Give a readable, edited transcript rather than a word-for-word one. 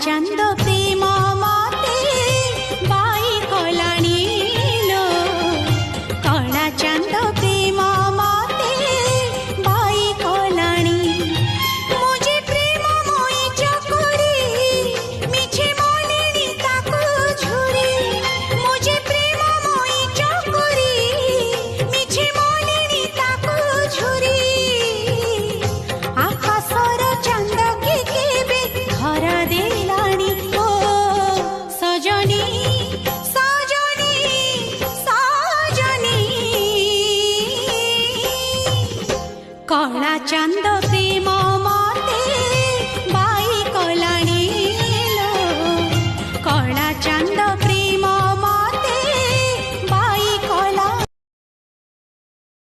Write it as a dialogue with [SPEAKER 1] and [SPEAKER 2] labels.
[SPEAKER 1] ଚାନ୍ଦ ପ୍ରେମ ମତେ ବାଇ କଲାଣି ଲୋ, କଳା ଚାନ୍ଦ ପ୍ରେମ ମତେ ବାଇ କଲାଣି। ମୁଁ ଯେ ପ୍ରେମମୟୀ ଚକୁଡ଼ି ମିଛେ ମଲିଣି ତାକୁ ଝୁରି, ମୁଁ ଯେ ପ୍ରେମମୟୀ ଚକୁଡ଼ି ମିଛେ ମଲିଣି ତାକୁ ଝୁରି। ଆକାଶର ଚାନ୍ଦ କି କେବେ ଧରା ଦେଲାଣି ଓ ସଜନୀ ସଜନୀ ସଜନୀ, କଳା ଚାନ୍ଦ